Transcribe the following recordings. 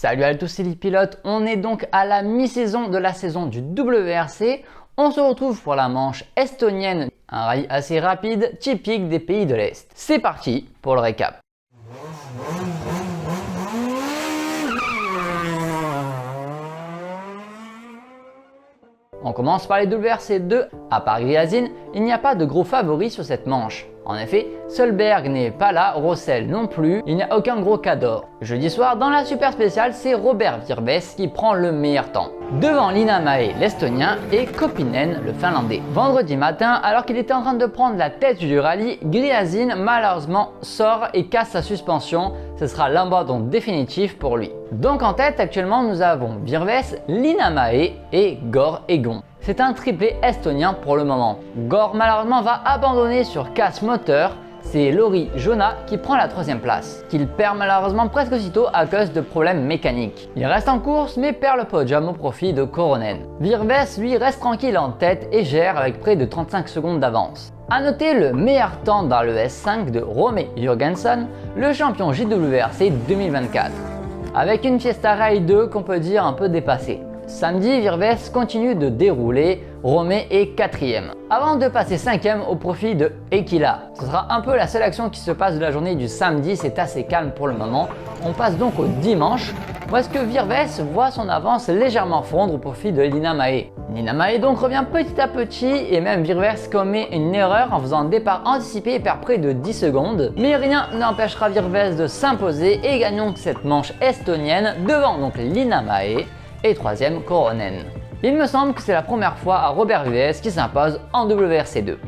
Salut à tous, c'est les pilotes. On est donc à la mi-saison de la saison du WRC. On se retrouve pour la manche estonienne, un rallye assez rapide, typique des pays de l'Est. C'est parti pour le récap. On commence par les WRC 2. À part Gryazin, il n'y a pas de gros favoris sur cette manche. En effet, Solberg n'est pas là, Rossel non plus, il n'y a aucun gros cador. Jeudi soir, dans la super spéciale, c'est Robert Virves qui prend le meilleur temps. Devant Linnanmäe, l'Estonien, et Kopinen, le Finlandais. Vendredi matin, alors qu'il était en train de prendre la tête du rallye, Gryazin malheureusement sort et casse sa suspension. Ce sera l'abandon définitif pour lui. Donc en tête, actuellement, nous avons Virves, Linnanmäe et Gore Egon. C'est un triplé estonien pour le moment. Gore malheureusement va abandonner sur casse moteur. C'est Lauri Jona qui prend la troisième place, qu'il perd malheureusement presque aussitôt à cause de problèmes mécaniques. Il reste en course mais perd le podium au profit de Koronen. Virves lui reste tranquille en tête et gère avec près de 35 secondes d'avance. A noter le meilleur temps dans le S5 de Rome Jürgensen, le champion JWRC 2024. Avec une Fiesta Rail 2 qu'on peut dire un peu dépassée. Samedi, Virves continue de dérouler, Rome est 4ème, avant de passer 5ème au profit de Ekila. Ce sera un peu la seule action qui se passe de la journée du samedi, c'est assez calme pour le moment. On passe donc au dimanche, où est-ce que Virves voit son avance légèrement fondre au profit de Linnanmäe. Linnanmäe donc revient petit à petit et même Virves commet une erreur en faisant un départ anticipé et perd près de 10 secondes. Mais rien n'empêchera Virves de s'imposer et gagnons cette manche estonienne devant donc Linnanmäe et troisième Koronen. Il me semble que c'est la première fois à Robert Virves qui s'impose en WRC 2.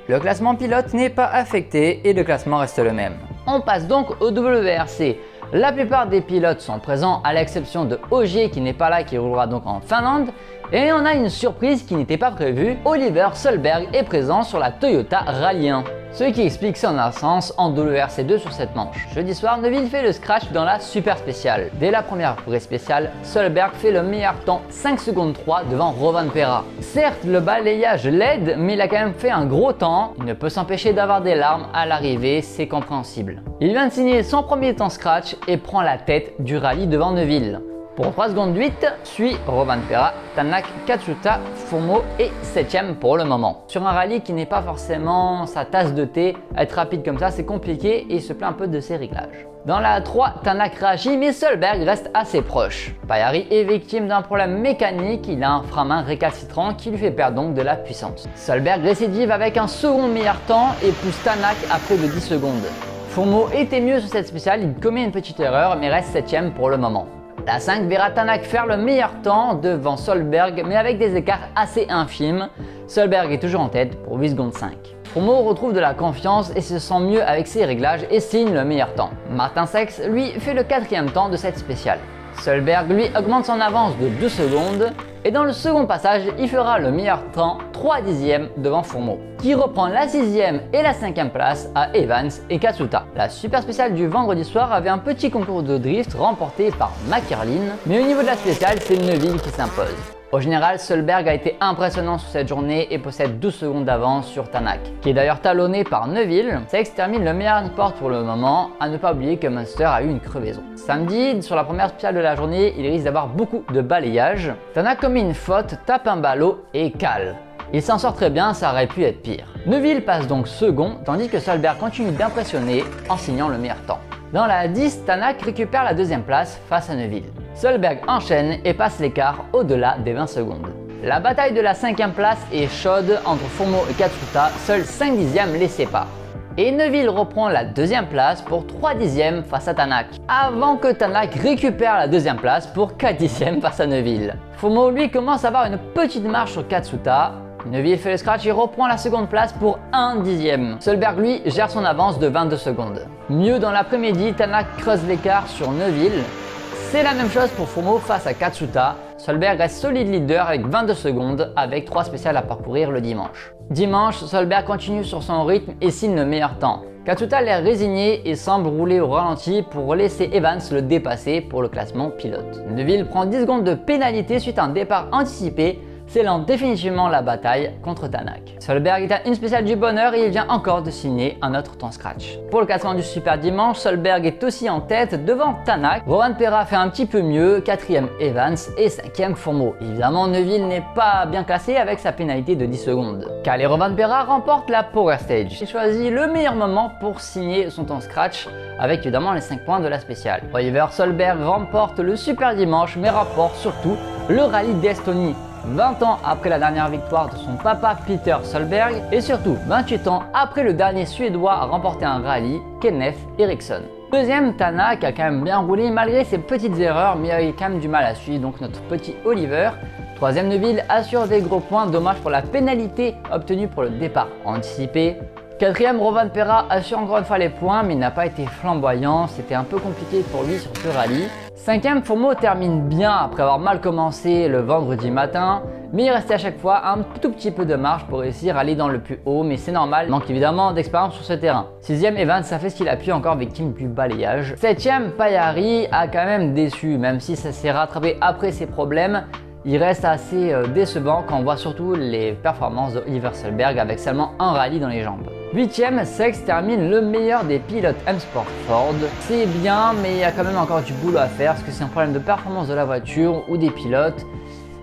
Le classement pilote n'est pas affecté et le classement reste le même. On passe donc au WRC. La plupart des pilotes sont présents à l'exception de Ogier qui n'est pas là, qui roulera donc en Finlande. Et on a une surprise qui n'était pas prévue, Oliver Solberg est présent sur la Toyota Rallye 1. Ce qui explique son absence en WRC 2 sur cette manche. Jeudi soir, Neuville fait le scratch dans la super spéciale. Dès la première vraie spéciale, Solberg fait le meilleur temps 5 secondes 3 devant Rovanperä. Certes, le balayage l'aide, mais il a quand même fait un gros temps. Il ne peut s'empêcher d'avoir des larmes à l'arrivée, c'est compréhensible. Il vient de signer son premier temps scratch et prend la tête du rallye devant Neuville. Pour 3 secondes 8, suit Rovanperä, Tanak, Katsuta, Fumo est 7ème pour le moment. Sur un rallye qui n'est pas forcément sa tasse de thé, être rapide comme ça c'est compliqué et il se plaint un peu de ses réglages. Dans la 3, Tanak réagit mais Solberg reste assez proche. Pajarri est victime d'un problème mécanique, il a un frein-main récalcitrant qui lui fait perdre donc de la puissance. Solberg récidive avec un second meilleur temps et pousse Tanak à près de 10 secondes. Fumo était mieux sur cette spéciale, il commet une petite erreur mais reste 7ème pour le moment. La 5 verra Tanak faire le meilleur temps devant Solberg mais avec des écarts assez infimes. Solberg est toujours en tête pour 8 secondes 5. Fumo retrouve de la confiance et se sent mieux avec ses réglages et signe le meilleur temps. Martin Seix lui fait le 4ème temps de cette spéciale. Solberg lui augmente son avance de 2 secondes et dans le second passage il fera le meilleur temps 3 dixièmes devant Fumo qui reprend la 6ème et la 5ème place à Evans et Katsuta. La super spéciale du vendredi soir avait un petit concours de drift remporté par McKerlin, mais au niveau de la spéciale c'est Neuville qui s'impose. Au général, Solberg a été impressionnant sur cette journée et possède 12 secondes d'avance sur Tanak, qui est d'ailleurs talonné par Neuville. Seix termine le meilleur sport pour le moment, à ne pas oublier que Munster a eu une crevaison. Samedi, sur la première spéciale de la journée, il risque d'avoir beaucoup de balayage. Tanak commet une faute, tape un ballot et cale. Il s'en sort très bien, ça aurait pu être pire. Neuville passe donc second, tandis que Solberg continue d'impressionner en signant le meilleur temps. Dans la 10, Tanak récupère la 2ème place face à Neuville. Solberg enchaîne et passe l'écart au-delà des 20 secondes. La bataille de la 5ème place est chaude entre Fumo et Katsuta, seuls 5 dixièmes les séparent. Et Neuville reprend la 2ème place pour 3 dixièmes face à Tanak, avant que Tanak récupère la 2ème place pour 4 dixièmes face à Neuville. Fumo lui commence à avoir une petite marche sur Katsuta. Neuville fait le scratch et reprend la seconde place pour 1 dixième. Solberg lui gère son avance de 22 secondes. Mieux dans l'après-midi, Tanak creuse l'écart sur Neuville. C'est la même chose pour Fumo face à Katsuta. Solberg reste solide leader avec 22 secondes avec 3 spéciales à parcourir le dimanche. Dimanche, Solberg continue sur son rythme et signe le meilleur temps. Katsuta a l'air résigné et semble rouler au ralenti pour laisser Evans le dépasser pour le classement pilote. Neuville prend 10 secondes de pénalité suite à un départ anticipé. scellant définitivement la bataille contre Tanak. Solberg est à une spéciale du bonheur et il vient encore de signer un autre temps scratch. Pour le classement du Super Dimanche, Solberg est aussi en tête devant Tanak. Rovanperä fait un petit peu mieux, 4e Evans et 5e Fourmeau. Évidemment, Neuville n'est pas bien classé avec sa pénalité de 10 secondes. Kalle Rovanperä remporte la Power Stage. Il choisit le meilleur moment pour signer son temps scratch avec évidemment les 5 points de la spéciale. Oliver Solberg remporte le Super Dimanche mais rapporte surtout le rallye d'Estonie. 20 ans après la dernière victoire de son papa Peter Solberg et surtout 28 ans après le dernier Suédois à remporter un rallye, Kenneth Eriksson. Deuxième, Tanak a quand même bien roulé malgré ses petites erreurs, mais il a eu quand même du mal à suivre, donc notre petit Oliver. Troisième, Neuville assure des gros points, dommage pour la pénalité obtenue pour le départ anticipé. Quatrième, Rovanperä assure encore une fois les points, mais il n'a pas été flamboyant, c'était un peu compliqué pour lui sur ce rallye. Cinquième, Fourmeau termine bien après avoir mal commencé le vendredi matin, mais il restait à chaque fois un tout petit peu de marge pour réussir à aller dans le plus haut, mais c'est normal, il manque évidemment d'expérience sur ce terrain. Sixième, Evans a fait ce qu'il a pu, encore victime du balayage. Septième, Pajarvi a quand même déçu, même si ça s'est rattrapé après ses problèmes. Il reste assez décevant quand on voit surtout les performances de Oliver Solberg avec seulement un rallye dans les jambes. 8e, Sex termine le meilleur des pilotes M-Sport Ford. C'est bien, mais il y a quand même encore du boulot à faire. Est-ce que c'est un problème de performance de la voiture ou des pilotes?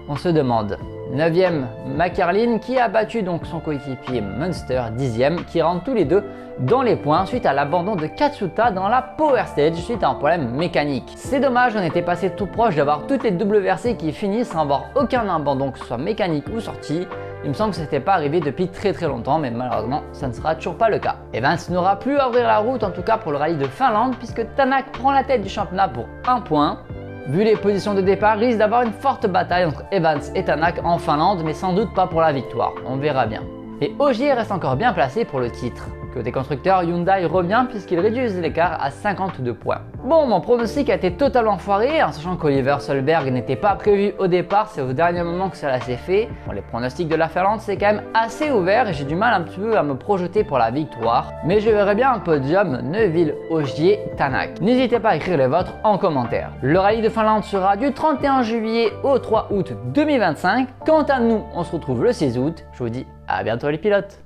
On se demande. 9e, McCarlin qui a battu donc son coéquipier Munster, 10e, qui rentrent tous les deux dans les points suite à l'abandon de Katsuta dans la Power Stage suite à un problème mécanique. C'est dommage, on était passé tout proche d'avoir toutes les WRC qui finissent sans avoir aucun abandon, que ce soit mécanique ou sortie. Il me semble que ce n'était pas arrivé depuis très longtemps, mais malheureusement ça ne sera toujours pas le cas. Evans n'aura plus à ouvrir la route, en tout cas pour le rallye de Finlande, puisque Tanak prend la tête du championnat pour 1 point. Vu les positions de départ, risque d'avoir une forte bataille entre Evans et Tanak en Finlande, mais sans doute pas pour la victoire, on verra bien. Et Ogier reste encore bien placé pour le titre. Côté constructeur, Hyundai revient puisqu'il réduit l'écart à 52 points. Bon, mon pronostic a été totalement foiré, en sachant qu'Oliver Solberg n'était pas prévu au départ, c'est au dernier moment que cela s'est fait. Bon, les pronostics de la Finlande, c'est quand même assez ouvert et j'ai du mal un petit peu à me projeter pour la victoire. Mais je verrais bien un podium Neuville, Ogier, Tanak. N'hésitez pas à écrire les vôtres en commentaire. Le rallye de Finlande sera du 31 juillet au 3 août 2025. Quant à nous, on se retrouve le 6 août. Je vous dis à bientôt les pilotes.